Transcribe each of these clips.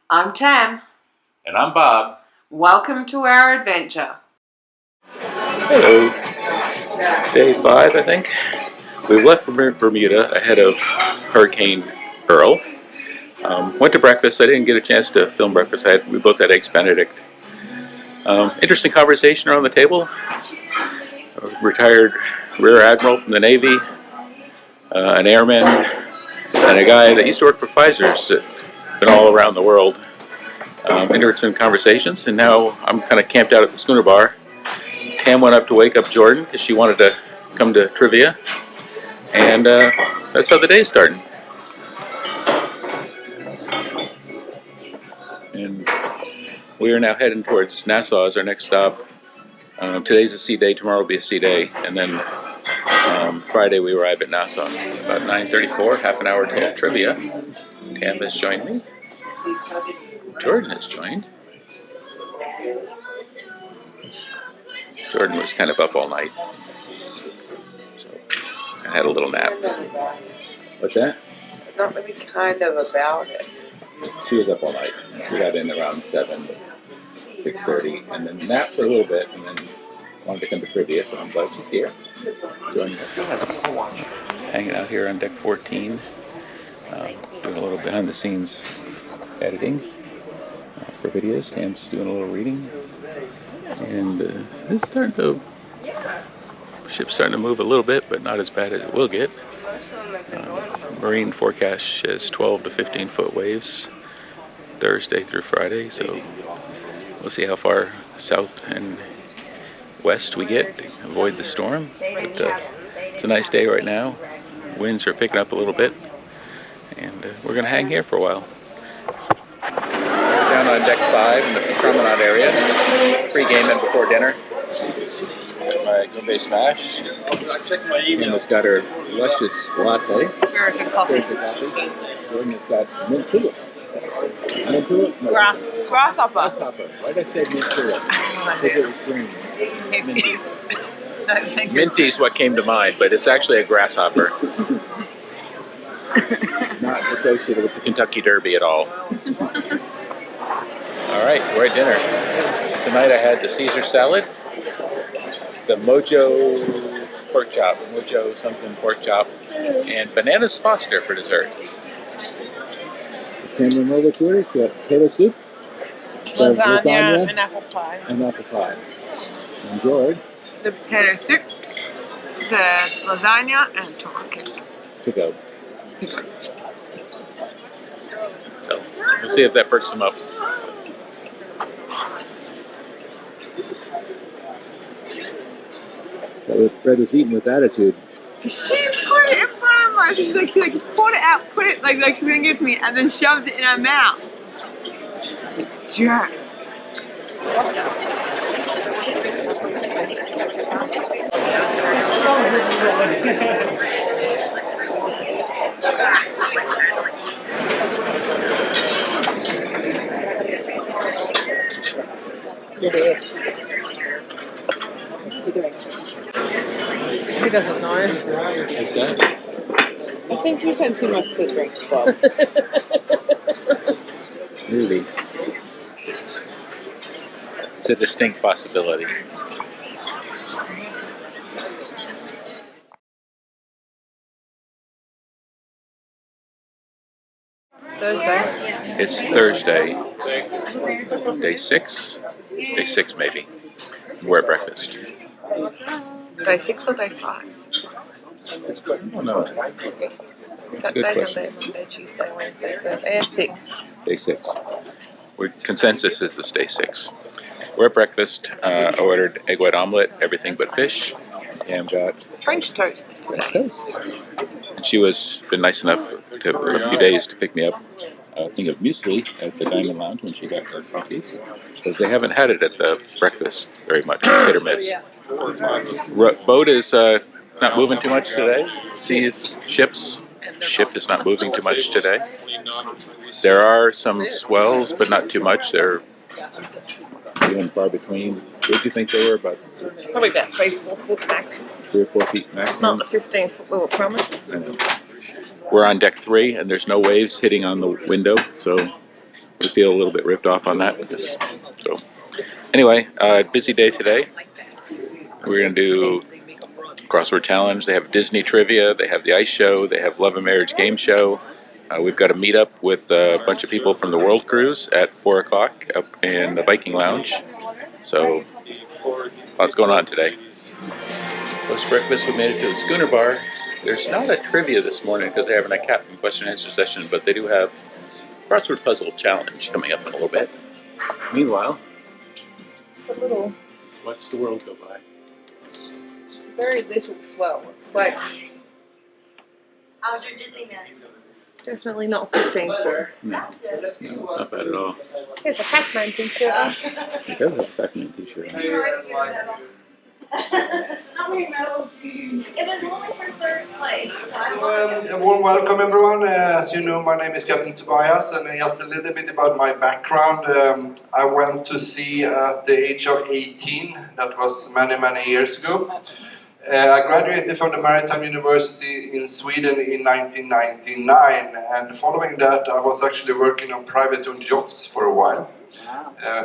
I'm Tam. And I'm Bob. Welcome to our adventure. Hello. Day 5, I think. We left Bermuda ahead of Hurricane Earl. Went to breakfast. I didn't get a chance to film breakfast. We both had Eggs Benedict. Interesting conversation around the table. A retired Rear Admiral from the Navy, an airman, and a guy that used to work for Pfizer's that been all around the world. Interesting conversations, and now I'm kind of camped out at the schooner bar. Tam went up to wake up Jordan because she wanted to come to trivia, and that's how the day's starting. And we are now heading towards Nassau as our next stop. Today's a sea day, tomorrow will be a sea day, and then Friday we arrive at Nassau. About 9:34, half an hour till trivia. Tam has joined me. Jordan has joined. Jordan was kind of up all night, so I had a little nap. What's that? Not really kind of about it. She was up all night. She got in around 6:30, and then napped for a little bit, and then wanted to come to trivia, so I'm glad she's here. Joining us. Hanging out here on deck 14, doing a little behind the scenes editing for videos. Tam's doing a little reading. And it's ship's starting to move a little bit, but not as bad as it will get. Marine forecast says 12 to 15 foot waves Thursday through Friday, so we'll see how far south and west we get to avoid the storm. But it's a nice day right now. Winds are picking up a little bit, and we're going to hang here for a while. Down on deck 5 in the promenade area, pre-gaming before dinner. Got my Gombe Smash. And it's got her luscious latte. Spirited coffee. Jordan has got mint tulip. Is mint tulip? No. Grasshopper. Grasshopper. Why did I say mint tulip? Because it was green. Minty. Minty is what came to mind, but it's actually a grasshopper. Not associated with the Kentucky Derby at all. Alright, we're at dinner. Tonight I had the Caesar salad, the Mojo pork chop, Mojo something pork chop, and bananas Foster for dessert. It's Tam remember what you ordered? She got potato soup, Lasagna and apple pie. And apple pie. Enjoyed. The potato soup, the lasagna, and chocolate cake. To go. So, we'll see if that perks them up. Bread was eaten with attitude. She put it in front of her. She's like, pulled it out, put it like she's gonna give it to me, and then shoved it in her mouth. Jerk. He doesn't know. What's that? I think you've had too much to drink, Bob. Really? It's a distinct possibility. Thursday. It's Thursday, day 6? Day 6 maybe. We're at breakfast. Day 6 or day 5? I don't know. Saturday, Sunday, Monday, Tuesday, Wednesday, Thursday. 6. Day 6. Consensus is this day 6. We're at breakfast. I ordered egg white omelet, everything but fish. And got French toast. French toast. And she was been nice enough for a few days to pick me up a thing of muesli at the Diamond Lounge when she got her coffees, because they haven't had it at the breakfast very much. It's hit or miss. Boat is not moving too much today. Ship is not moving too much today. There are some swells, but not too much. They're few and far between. What did you think they were? About probably about 3-4 foot maximum. 3 or 4 feet maximum. Not the 15 foot we were promised. We're on deck 3, and there's no waves hitting on the window, so we feel a little bit ripped off on that. So anyway, busy day today. We're going to do crossword challenge. They have Disney trivia. They have the ice show. They have Love and Marriage game show. We've got a meetup with a bunch of people from the World Cruise at 4 o'clock up in the Viking Lounge. So lots going on today. Post breakfast, we made it to the Schooner Bar. There's not a trivia this morning because they're having a captain question and answer session, but they do have crossword puzzle challenge coming up in a little bit. Meanwhile, watch the world go by. Very little swell. It's like How was your Disneyness? definitely not 15 star. No, not bad at all. Here's a Pac-Man t-shirt. He does have a Pac-Man t-shirt on. It was only for third place. A warm welcome everyone. As you know, my name is Captain Tobias, and just a little bit about my background. I went to sea at the age of 18. That was many years ago. I graduated from the Maritime University in Sweden in 1999, and following that I was actually working on private-owned yachts for a while.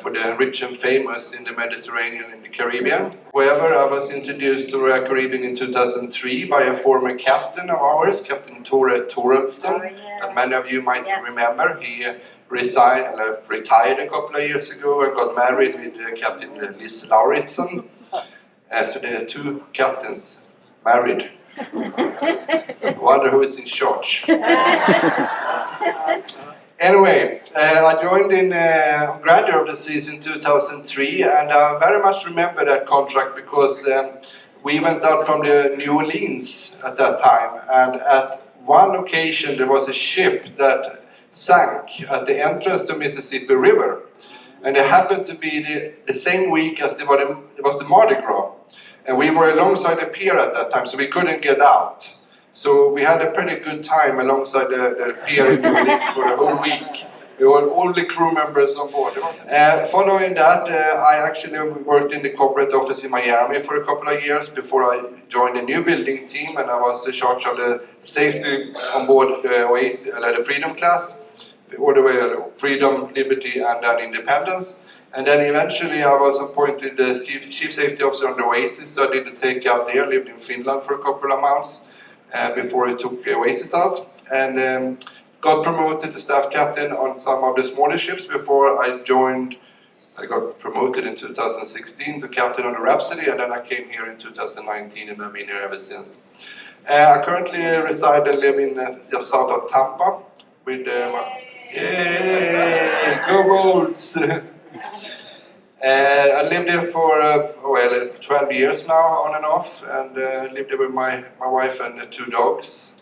For the rich and famous in the Mediterranean and the Caribbean. However, I was introduced to Royal Caribbean in 2003 by a former captain of ours, Captain Tore Torelfsen, that many of you might remember. He retired a couple of years ago and got married with Captain Liz Lauritsen. So there are two captains married. I wonder who is in charge. Anyway, I joined in graduate of the seas in 2003, and I very much remember that contract because we went out from the New Orleans at that time, and at one occasion there was a ship that sank at the entrance to Mississippi River, and it happened to be the same week as it was the Mardi Gras, and we were alongside the pier at that time, so we couldn't get out. So we had a pretty good time alongside the pier in New Orleans for a whole week. We were all the crew members on board. Following that, I actually worked in the corporate office in Miami for a couple of years before I joined a new building team, and I was in charge of the safety on board the Freedom class, all the way Freedom, Liberty, and then Independence. And then eventually I was appointed the chief safety officer on the Oasis, so I did the takeout there, lived in Finland for a couple of months. Before I took Oasis out, and got promoted to staff captain on some of the smaller ships before I joined. I got promoted in 2016 to captain on the Rhapsody, and then I came here in 2019 and I've been here ever since. I currently reside and live in just south of Tampa with go Bolts! I lived there for 12 years now, on and off, and lived there with my wife and the two dogs.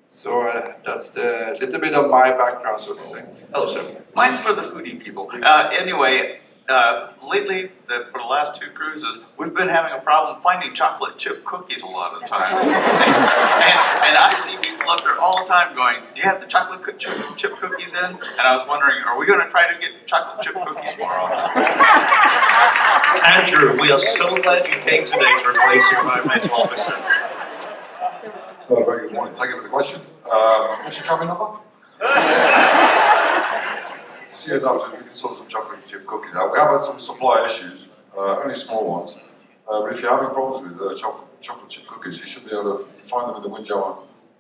So that's a little bit of my background, so to say. Hello, sir. Mine's for the foodie people. Anyway, lately, for the last two cruises, we've been having a problem finding chocolate chip cookies a lot of the time. and I see people up there all the time going, do you have the chocolate chip cookies in? And I was wondering, are we going to try to get chocolate chip cookies more often? Andrew, we are so glad you came today to replace your environmental officer. Well, very good morning. Thank you for the question. What's your company number? Seas E25, we can sort some chocolate chip cookies out. We have had some supply issues, only small ones. But if you're having problems with chocolate chip cookies, you should be able to find them in the wind jammer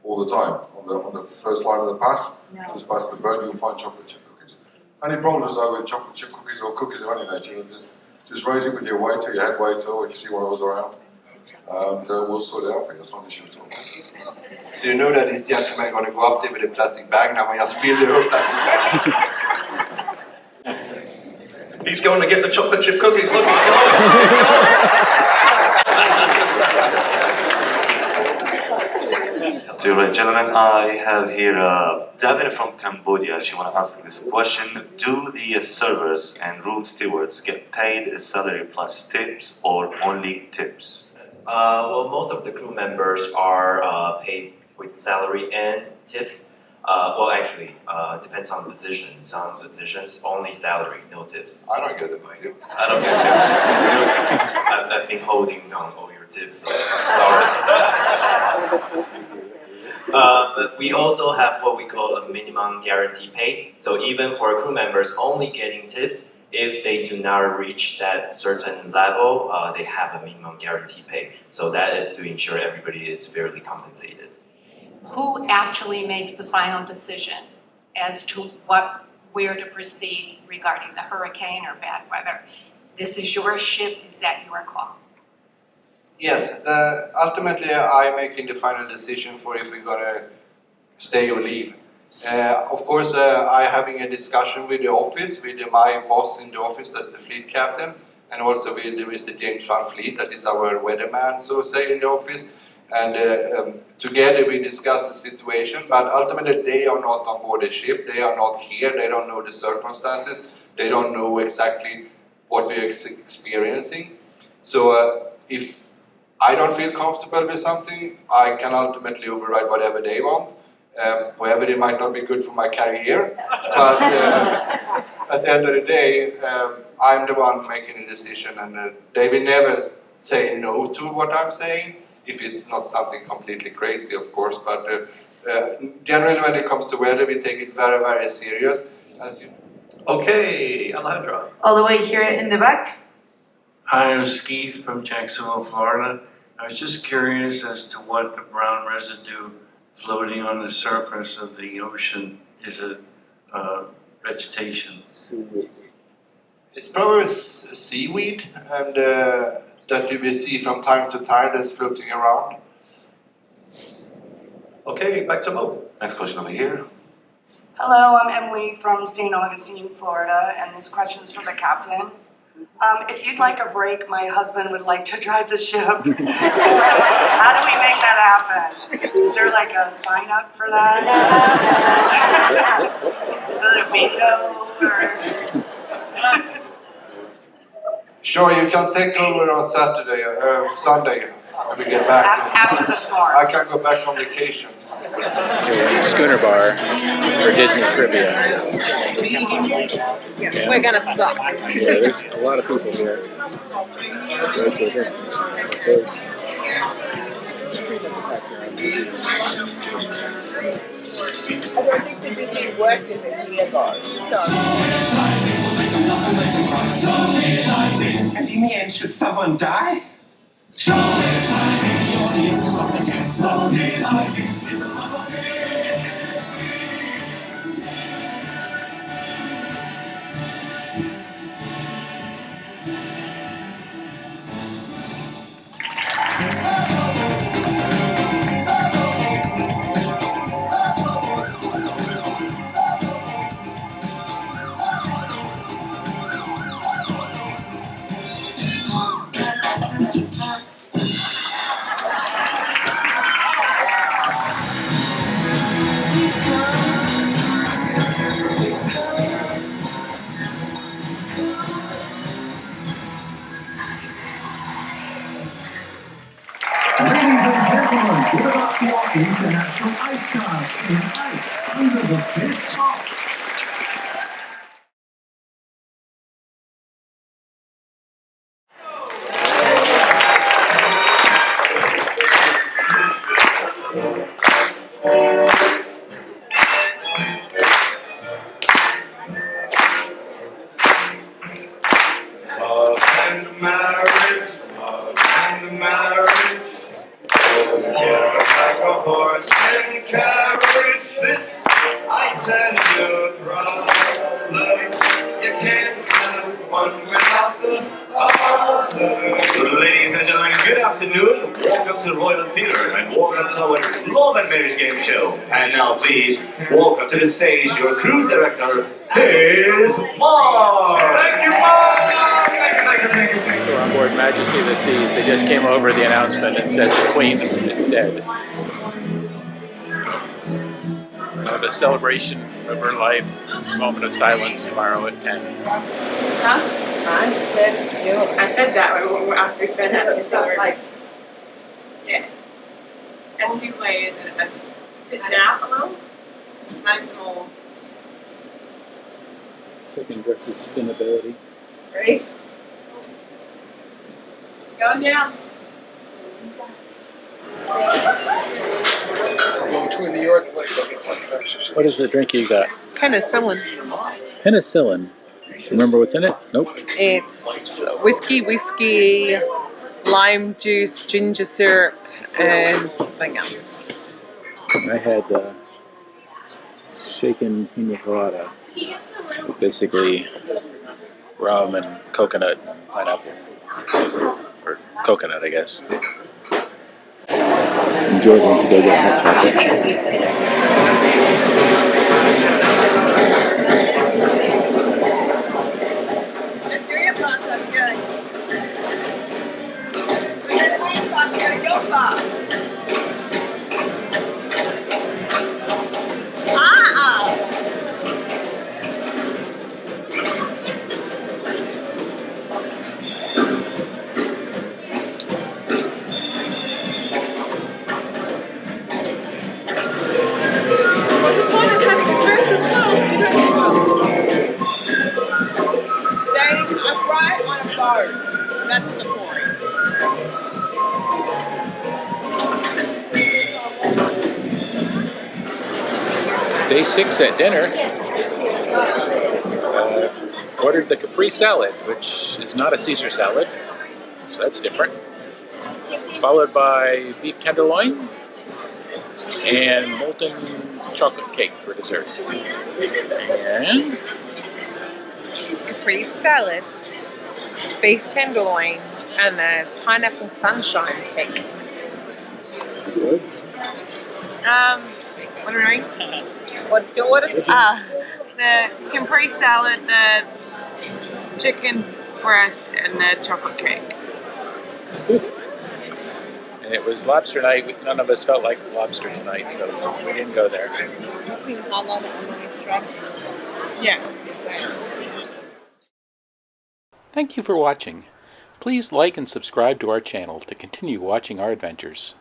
all the time. On the first line of the pass, just past the bird, you'll find chocolate chip cookies. Any problems though with chocolate chip cookies or cookies of any nature, just raise it with your waiter, your head waiter, or if you see one of us around. And we'll sort it out for you. That's not an issue at all. So you know that this gentleman is going to go up there with a plastic bag now and just fill the whole plastic bag. He's going to get the chocolate chip cookies. Look, he's going. Dear gentlemen, I have here David from Cambodia. She wants to ask this question. Do the servers and room stewards get paid a salary plus tips or only tips? Well, most of the crew members are paid with salary and tips. Well, actually, depends on the position. Some positions only salary, no tips. I don't get it, tip. I don't get tips. I've been holding on all your tips. So sorry. But we also have what we call a minimum guarantee pay. So even for crew members only getting tips, if they do not reach that certain level, they have a minimum guarantee pay. So that is to ensure everybody is fairly compensated. Who actually makes the final decision as to where to proceed regarding the hurricane or bad weather? This is your ship, is that your call? Yes, ultimately I'm making the final decision for if we're gonna stay or leave. Of course, I'm having a discussion with the office, with my boss in the office, that's the fleet captain, and also with Mr. James Van Fleet, that is our weatherman, so to say, in the office. And together we discuss the situation, but ultimately they are not on board the ship, they are not here, they don't know the circumstances, they don't know exactly what we're experiencing. So if I don't feel comfortable with something, I can ultimately override whatever they want. However, it might not be good for my career, but at the end of the day, I'm the one making the decision, and they will never say no to what I'm saying, if it's not something completely crazy, of course. But generally, when it comes to weather, we take it very, very serious. As you. Okay, Alejandra. All the way here in the back. Hi, I'm Steve from Jacksonville, Florida. I was just curious as to what the brown residue floating on the surface of the ocean is. It vegetation? It's probably seaweed, and that you will see from time to time that's floating around. Okay, back to Mo. Next question over here. Hello, I'm Emily from St. Augustine, Florida, and this question is for the captain. If you'd like a break, my husband would like to drive the ship. How do we make that happen? Is there like a sign up for that? Is it a bingo or? Sure, you can take over on Saturday or Sunday when we get back. After the storm. I can go back on vacations. Schooner bar for Disney trivia. Yeah. We're gonna suck. Yeah, there's a lot of people here. Go to this first. I don't think the Disney work is in here though. And in the end, should someone die? So exciting, the audience is on again, so delighting. Give it up for International Ice Cars in ice under the big top. Love and marriage. Like a horse and carriage, this I tell you, brother. You can't have one without the other. Ladies and gentlemen, good afternoon. Welcome to Royal Theatre and welcome to our Love and Marriage Game Show. And now please, welcome to the stage your cruise director, here's Mark. Thank you, Mark! So on board Majesty of the Seas, they just came over the announcement and said the Queen is dead. We'll have a celebration of her life, a moment of silence tomorrow at 10. Huh? I said that when after we spent that before. Like, yeah. Has 2 layers in it. Is it down a little? Mine's more. Checking versus spinability. Ready? Going down. between the earthquake. What is the drink you got? Penicillin. Penicillin. Remember what's in it? Nope. It's whiskey, lime juice, ginger syrup, and something else. I had shaken pina colada. Basically rum and coconut, pineapple. Or coconut, I guess. Jordan went to go get hot chocolate. What's the point of having a dress as well if you don't swim? Standing upright on a boat. That's the point. Day 6 at dinner. Ordered the Capri salad, which is not a Caesar salad, so that's different. Followed by beef tenderloin and molten chocolate cake for dessert. And Capri salad, beef tenderloin, and the pineapple sunshine cake. good. What are we doing? What is the Capri salad, the chicken breast, and the chocolate cake. It's good. And it was lobster night. None of us felt like lobster tonight, so we didn't go there. Yeah. Thank you for watching. Please like and subscribe to our channel to continue watching our adventures.